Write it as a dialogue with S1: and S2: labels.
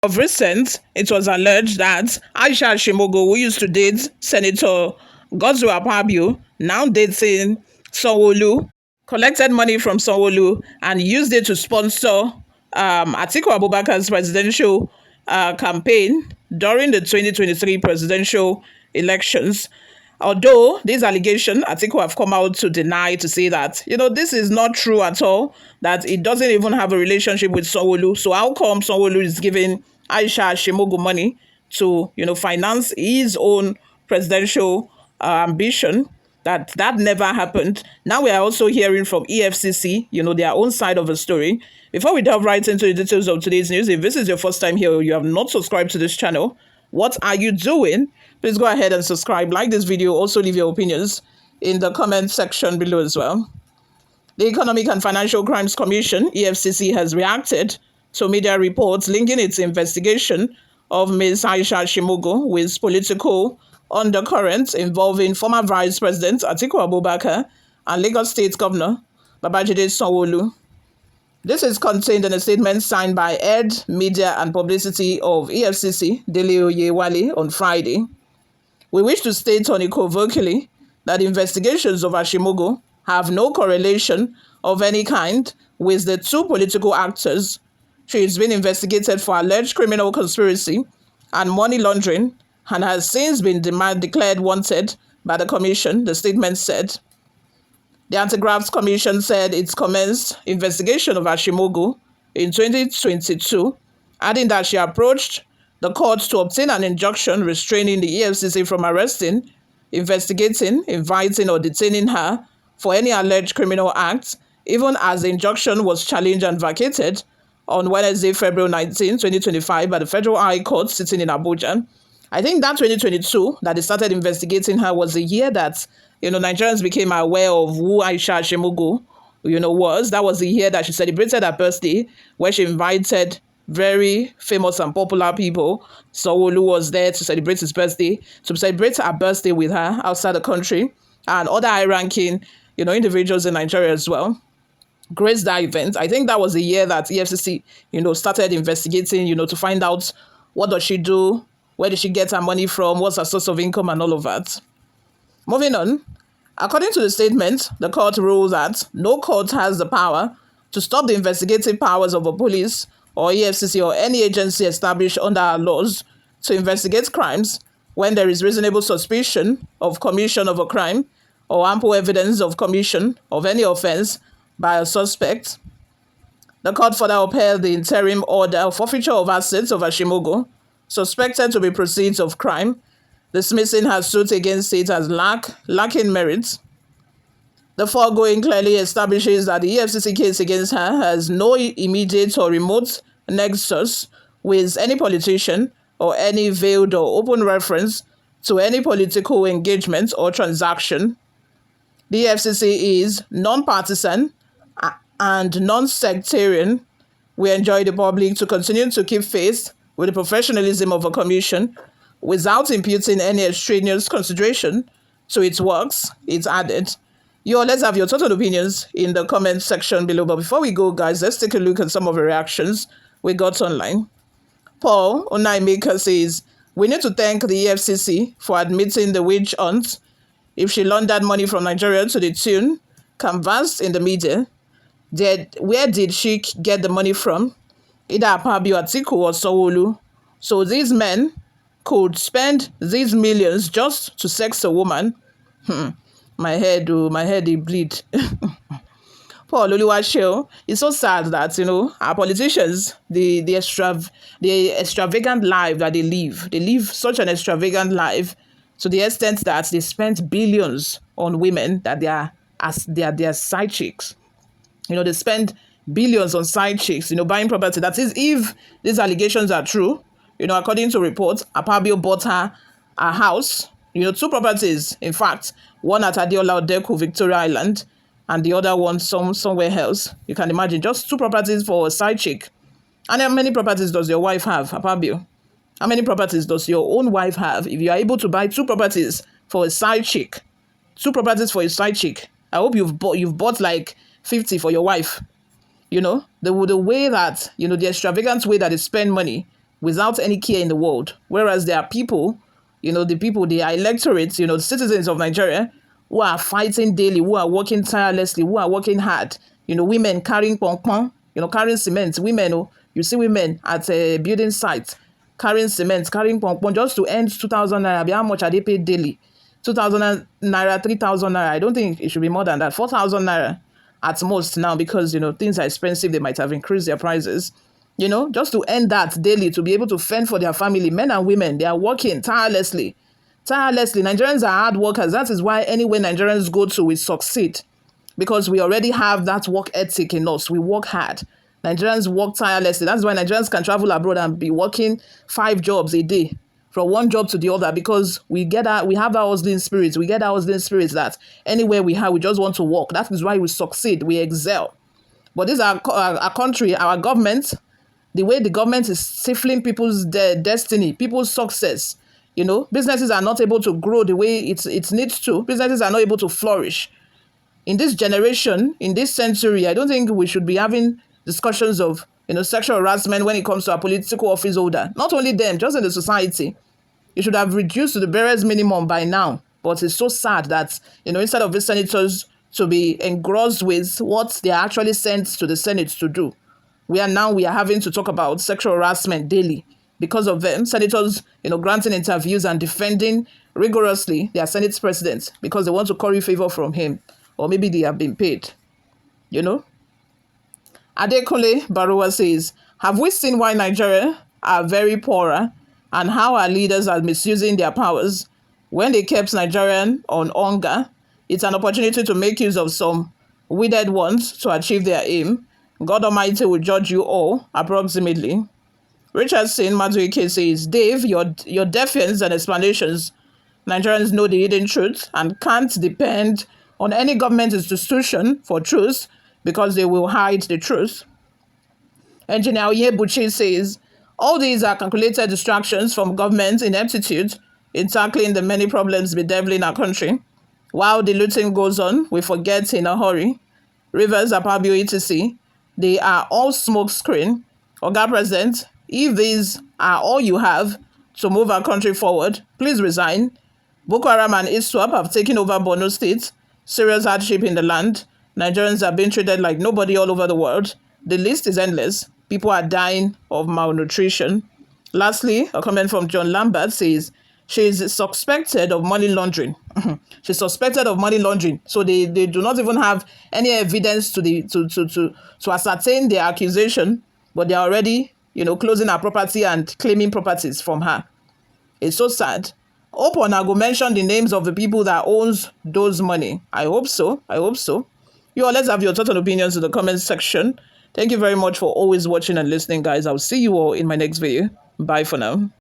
S1: Of recent, it was alleged that Aisha Achimugu, who used to date Senator Godswill Akpabio, now dating Sanwo-Olu, collected money from Sanwo-Olu and used it to sponsor Atiku Abubakar's presidential campaign during the 2023 presidential elections. Although these allegations, Atiku have come out to deny, to say that, this is not true at all, that it doesn't even have a relationship with Sanwo-Olu. So how come Sanwo-Olu is giving Aisha Achimugu money to, finance his own presidential ambition? That never happened. Now we are also hearing from Efcc, their own side of the story. Before we delve right into the details of today's news, if this is your first time here or you have not subscribed to this channel, what are you doing? Please go ahead and subscribe, like this video, also leave your opinions in the comment section below as well. The Economic and Financial Crimes Commission, EFCC, has reacted to media reports linking its investigation of Ms. Aisha Achimugu with political undercurrents involving former Vice President Atiku Abubakar and Lagos State Governor Babajide Sanwo-Olu. This is contained in a statement signed by Head Media and Publicity of EFCC, Dele Oyewale, on Friday. We wish to state unequivocally that investigations of Achimugu have no correlation of any kind with the two political actors. She is being investigated for alleged criminal conspiracy and money laundering and has since been declared wanted by the commission, the statement said. The Anti-Graft Commission said it commenced investigation of Achimugu in 2022, adding that she approached the court to obtain an injunction restraining the EFCC from arresting, investigating, inviting, or detaining her for any alleged criminal acts, even as the injunction was challenged and vacated on Wednesday, February 19, 2025, by the Federal High Court sitting in Abuja. I think that 2022 that they started investigating her was the year that, Nigerians became aware of who Aisha Achimugu, was. That was the year that she celebrated her birthday, where she invited very famous and popular people. Sanwo-Olu was there to celebrate his birthday, to celebrate her birthday with her outside the country, and other high-ranking, individuals in Nigeria as well graced that event. I think that was the year that EFCC, started investigating, to find out what does she do, where did she get her money from, what's her source of income, and all of that. Moving on, according to the statement, the court ruled that no court has the power to stop the investigative powers of a police or EFCC or any agency established under our laws to investigate crimes when there is reasonable suspicion of commission of a crime or ample evidence of commission of any offense by a suspect. The court further upheld the interim order of forfeiture of assets of Achimugu, suspected to be proceeds of crime, dismissing her suit against it as lacking merit. The foregoing clearly establishes that the EFCC case against her has no immediate or remote nexus with any politician or any veiled or open reference to any political engagement or transaction. The EFCC is non-partisan and non-sectarian. We enjoy the public to continue to keep faith with the professionalism of a commission without imputing any extraneous consideration to its works, it's added. Let's have your total opinions in the comment section below. But before we go, guys, let's take a look at some of the reactions we got online. Paul Onaimeka says, we need to thank the EFCC for admitting the witch hunt. If she laundered money from Nigeria to the tune canvassed in the media, where did she get the money from? Either Akpabio, Atiku, or Sanwo-Olu. So these men could spend these millions just to sex a woman. My head it bleed. Paul Oluwaseun, it's so sad that our politicians, the extravagant life that they live such an extravagant life to the extent that they spent billions on women that they are side chicks. They spend billions on side chicks, buying property. That is, if these allegations are true, according to reports, Akpabio bought her a house, two properties, in fact, one at Adeola Odeku, Victoria Island, and the other one somewhere else. You can imagine, just two properties for a side chick. And how many properties does your wife have, Akpabio? How many properties does your own wife have? If you are able to buy two properties for a side chick, I hope you've bought like 50 for your wife. The way that, the extravagant way that they spend money without any care in the world. Whereas there are people, the electorate, citizens of Nigeria who are fighting daily, who are working tirelessly, who are working hard. Women carrying pong, carrying cement. Women, you see women at a building site carrying cement, carrying pong just to earn 2,000 naira. How much are they paid daily? 2,000 naira, 3,000 naira. I don't think it should be more than that. 4,000 naira at most now because, things are expensive. They might have increased their prices. Just to earn that daily, to be able to fend for their family, men and women, they are working tirelessly. Tirelessly. Nigerians are hard workers. That is why anywhere Nigerians go to, we succeed. Because we already have that work ethic in us. We work hard. Nigerians work tirelessly. That's why Nigerians can travel abroad and be working 5 jobs a day, from one job to the other, because we have that hustling spirit. We get that hustling spirit that anywhere we have, we just want to work. That is why we succeed. We excel. But this is our country, our government. The way the government is stifling people's destiny, people's success. Businesses are not able to grow the way it needs to. Businesses are not able to flourish. In this generation, in this century, I don't think we should be having discussions of, sexual harassment when it comes to a political office holder. Not only them, just in the society. It should have reduced to the barest minimum by now. But it's so sad that, instead of these senators to be engrossed with what they are actually sent to the Senate to do, we are having to talk about sexual harassment daily. Because of them, senators, granting interviews and defending rigorously their Senate president because they want to curry favor from him. Or maybe they have been paid. Adekunle Baruwa says, have we seen why Nigeria are very poorer and how our leaders are misusing their powers when they kept Nigerian on hunger? It's an opportunity to make use of some withered ones to achieve their aim. God Almighty will judge you all, approximately. Richardson Maduike says, Dave, your defense and explanations, Nigerians know the hidden truth and can't depend on any government institution for truth because they will hide the truth. Engineer Oyebuchi says, all these are calculated distractions from government ineptitude in tackling the many problems bedeviling our country. While the looting goes on, we forget in a hurry. Rivers, Apabio, etc. They are all smoke screen. Oga President, if these are all you have to move our country forward, please resign. Boko Haram and ISWAP have taken over Borno State. Serious hardship in the land. Nigerians are being treated like nobody all over the world. The list is endless. People are dying of malnutrition. Lastly, a comment from John Lambert says, she is suspected of money laundering. She's suspected of money laundering. So they do not even have any evidence to ascertain their accusation, but they are already, closing her property and claiming properties from her. It's so sad. Hope I go mention the names of the people that owns those money. I hope so. You all, let's have your thoughts and opinions in the comments section. Thank you very much for always watching and listening, guys. I'll see you all in my next video. Bye for now.